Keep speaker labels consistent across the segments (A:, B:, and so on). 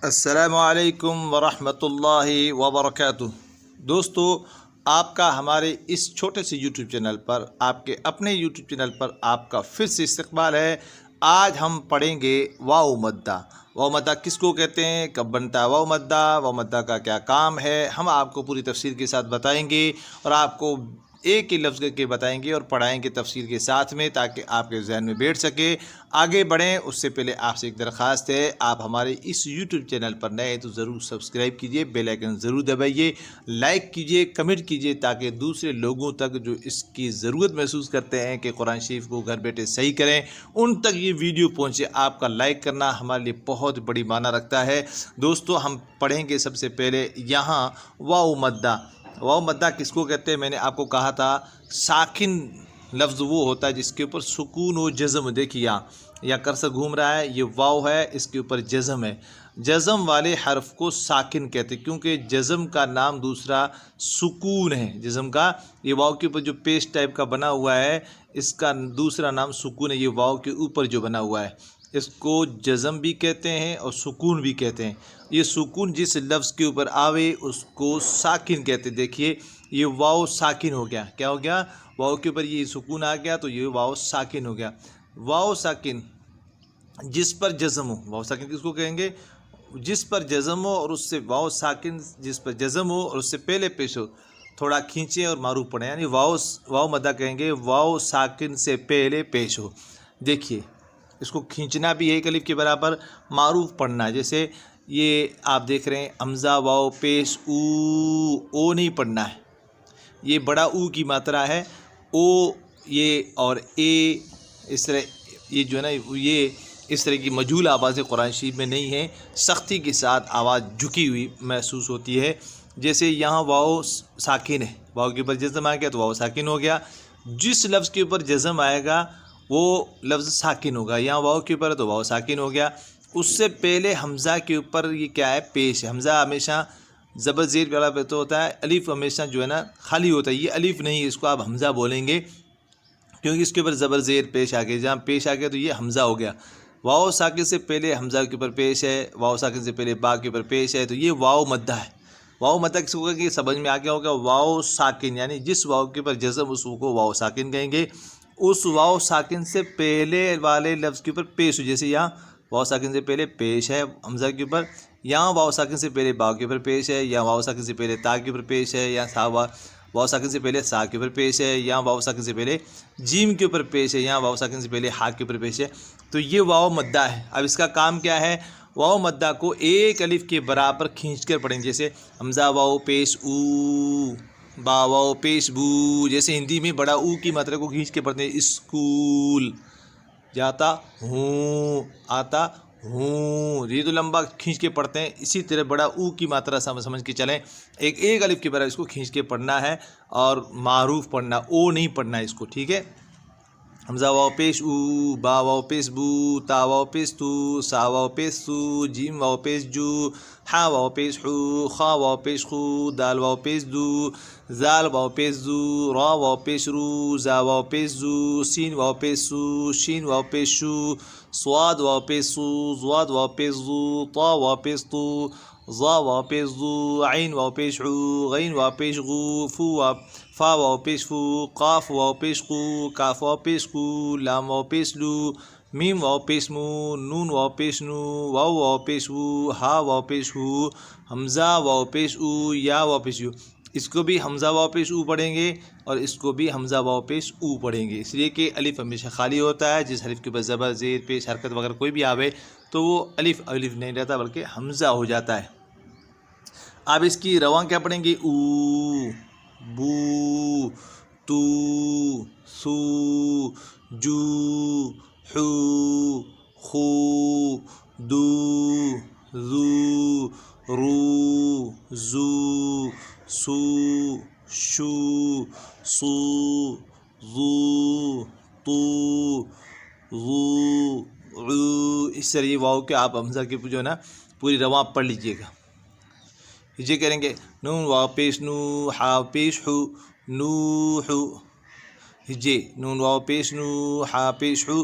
A: السلام علیکم ورحمۃ اللہ وبرکاتہ۔ دوستو، آپ کا ہمارے اس چھوٹے سے یوٹیوب چینل پر، آپ کے اپنے یوٹیوب چینل پر آپ کا پھر سے استقبال ہے۔ آج ہم پڑھیں گے واو مدہ۔ واو مدہ کس کو کہتے ہیں، کب بنتا ہے واو مدہ کا کیا کام ہے، ہم آپ کو پوری تفصیل کے ساتھ بتائیں گے اور آپ کو ایک ہی لفظ کے بتائیں گے اور پڑھائیں گے تفصیل کے ساتھ میں، تاکہ آپ کے ذہن میں بیٹھ سکے۔ آگے بڑھیں اس سے پہلے آپ سے ایک درخواست ہے، آپ ہمارے اس یوٹیوب چینل پر نئے ہیں تو ضرور سبسکرائب کیجئے، بیل آئیکن ضرور دبائیے، لائک کیجئے، کمنٹ کیجئے، تاکہ دوسرے لوگوں تک جو اس کی ضرورت محسوس کرتے ہیں کہ قرآن شریف کو گھر بیٹھے صحیح کریں، ان تک یہ ویڈیو پہنچے۔ آپ کا لائک کرنا ہمارے لیے بہت بڑی معنی رکھتا ہے۔ دوستو، ہم پڑھیں گے سب سے پہلے یہاں واو مدہ۔ واو مدہ کس کو کہتے ہیں، میں نے آپ کو کہا تھا ساکن لفظ وہ ہوتا ہے جس کے اوپر سکون و جزم۔ دیکھیے یہاں کرسر گھوم رہا ہے، یہ واو ہے، اس کے اوپر جزم ہے۔ جزم والے حرف کو ساکن کہتے ہیں، کیونکہ جزم کا نام دوسرا سکون ہے۔ جزم کا یہ واو کے اوپر جو پیش ٹائپ کا بنا ہوا ہے، اس کا دوسرا نام سکون ہے۔ یہ واو کے اوپر جو بنا ہوا ہے اس کو جزم بھی کہتے ہیں اور سکون بھی کہتے ہیں۔ یہ سکون جس لفظ کے اوپر آوے اس کو ساکن کہتے ہیں۔ دیکھیے یہ واو ساکن ہو گیا، کیا ہو گیا، واو کے اوپر یہ سکون آ گیا تو یہ واو ساکن ہو گیا۔ واو ساکن جس پر جزم ہو، واو ساکن کس کو کہیں گے، جس پر جزم ہو اور اس سے، واو ساکن جس پر جزم ہو اور اس سے پہلے پیش ہو، تھوڑا کھینچیں اور معروف پڑھیں، یعنی واو مدہ کہیں گے واو ساکن سے پہلے پیش ہو۔ دیکھیے اس کو کھینچنا بھی ایک الف کے برابر، معروف پڑھنا ہے۔ جیسے یہ آپ دیکھ رہے ہیں حمزہ واو پیش او نہیں پڑھنا ہے، یہ بڑا او کی ماترا ہے، او یہ اور اے، اس طرح یہ جو ہے نا، یہ اس طرح کی مجہول آوازیں قرآن شریف میں نہیں ہیں، سختی کے ساتھ آواز جھکی ہوئی محسوس ہوتی ہے۔ جیسے یہاں واو ساکن ہے، واو کے اوپر جزم آ گیا تو واو ساکن ہو گیا۔ جس لفظ کے اوپر جزم آئے گا وہ لفظ ساکن ہوگا۔ یہاں واو کے اوپر ہے تو واو ساکن ہو گیا۔ اس سے پہلے حمزہ کے اوپر یہ کیا ہے، پیش ہے۔ حمزہ ہمیشہ زبر زیر والا پہ تو ہوتا ہے، الف ہمیشہ جو ہے نا خالی ہوتا ہے، یہ الف نہیں ہے، اس کو آپ حمزہ بولیں گے کیونکہ اس کے اوپر زبر زیر پیش آ گیا۔ جہاں پیش آ گیا تو یہ حمزہ ہو گیا۔ واو ساکن سے پہلے حمزہ کے اوپر پیش ہے، واو ساکن سے پہلے با کے اوپر پیش ہے، تو یہ واو مدہ ہے۔ واو مدہ کس کو کہیں گے، سمجھ میں آ گیا ہوگا، واو ساکن یعنی جس واو کے اوپر جزم اس کو واو ساکن کہیں گے۔ اس واو ساکن سے پہلے والے لفظ کے اوپر پیش ہو، جیسے یہاں واو ساکن سے پہلے پیش ہے حمزہ کے اوپر، یہاں واو ساکن سے پہلے با کے اوپر پیش ہے، یا واو ساکن سے پہلے تا کے اوپر پیش ہے، یا واو ساکن سے پہلے سا کے اوپر پیش ہے، یا واو ساکن سے پہلے جیم کے اوپر پیش ہے، یا واو ساکن سے پہلے ہا کے اوپر پیش ہے، تو یہ واو مدہ ہے۔ اب اس کا کام کیا ہے، واو مدہ کو ایک الف کے برابر کھینچ کر پڑھیں، جیسے حمزہ واو پیش او، با واو پیش بو، جیسے ہندی میں بڑا او کی ماترا کو کھینچ کے پڑھتے ہیں، اسکول، جاتا ہوں، آتا ہوں، یہ تو لمبا کھینچ کے پڑھتے ہیں۔ اسی طرح بڑا او کی ماترا سمجھ کے چلیں، ایک الف کے برابر اس کو کھینچ کے پڑھنا ہے اور معروف پڑھنا، او نہیں پڑھنا ہے اس کو، ٹھیک ہے۔ حمزہ واو پیش او، با واو پیش بو، تا واو پیش تو، سا واو پیش سو، جیم واو پیش جو، ہا واو پیش ہو، خا واو پیش خو، دال واو پیش دو، زال واو پیش زو، را واو پیش رو، زا واو پیش زو، سین واو پیش سو، شین واو پیش شو، صواد واو پیش سو، زواد واو پیش زو، طا واو پیش تو، ظا واو پیش زو، عین واو پیش عو، غین واو پیش غو، فا واو پیش فو، قاف واو پیش قو، کاف واو پیش قو، لام واو پیش لو، میم واو پیش مو، نون واو پیش نو، واو واو پیش وو، ہا واو پیش ہو، حمزہ واو پیش او، یا واو پیش یو۔ اس کو بھی حمزہ واو پیش او پڑھیں گے اور اس کو بھی حمزہ واو پیش او پڑھیں گے، اس لیے کہ الف ہمیشہ خالی ہوتا ہے، جس حرف کے اوپر زبر زیر پیش حرکت وغیرہ کوئی بھی آوے تو وہ الف نہیں رہتا بلکہ حمزہ ہو جاتا ہے۔ اب اس کی رواں کیا پڑھیں گے، او، بو، تو، سو، جو، حو، خو، دو، زو، رو، زو، سو، شو، سو، زو، تو، زو، عو۔ اس طرح یہ واو کے آپ حمزہ کی جو ہے نا پوری رواں پڑھ لیجئے گا۔ یہ کریں گے، نون واو پیش نو، ہا پیش ہو، نو ہو، ہجے نون واو پیش نو، ہا پیش ہو،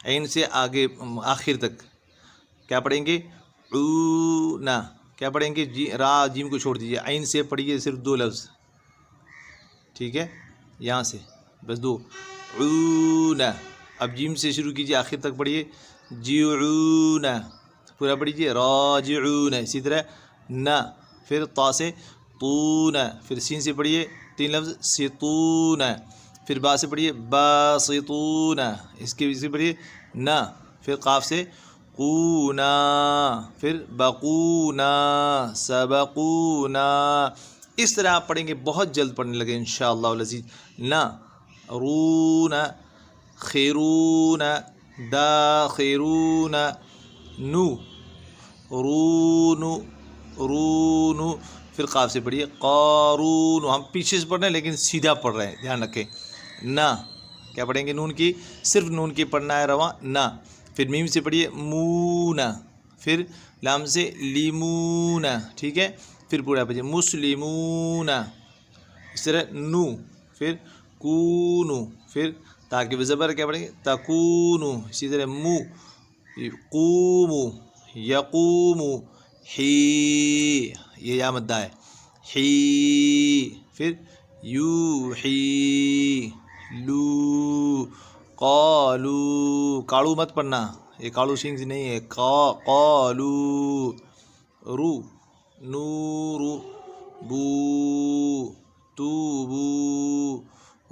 A: عین سے آگے آخر تک کیا پڑھیں گے؟ عونا. کیا پڑھیں گے؟ را جیم کو چھوڑ دیجیے، عین سے پڑھیے صرف 2 لفظ، ٹھیک ہے، یہاں سے بس 2. عونا. اب جیم سے شروع کیجیے، آخر تک پڑھیے جیعون، پورا پڑھیے راجعون. اسی طرح نا، پھر طا سے طون، پھر سین سے پڑھیے 3 لفظ سطون، پھر با سے پڑھیے باسطون، اس کے سے پڑھیے نا، پھر قاف سے قونا، پھر بقونا سبقونا. اس طرح آپ پڑھیں گے، بہت جلد پڑھنے لگے انشاءاللہ العزیز. نا رون خیرون داخرون نو رون رون، پھر قاف سے پڑھیے قارون. ہم پیچھے سے پڑھ رہے ہیں لیکن سیدھا پڑھ رہے ہیں، دھیان رکھیں. نا کیا پڑھیں گے؟ نون کی، صرف نون کی پڑھنا ہے رواں نا. پھر میم سے پڑھیے مونا، پھر لام سے لیمون، ٹھیک ہے. پھر پورا پڑھیے مسلمون. اس طرح نو، پھر کونو، پھر تاکہ بزبر کیا پڑھیں گے؟ تکونو. اسی طرح مو قومو یقومو حی، یہ یا مدہ ہے حی. پھر یوحی لو قالو. کاڑو مت پڑھنا، یہ کاڑو سنگز نہیں ہے. قالو رو نور بو توبو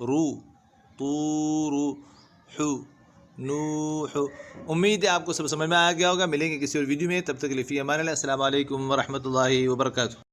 A: رو طور حو نوح. امید ہے آپ کو سب سمجھ میں آ گیا ہوگا. ملیں گے کسی اور ویڈیو میں، تب تک کے لیے فی امان اللہ. السلام علیکم ورحمۃ اللہ وبرکاتہ.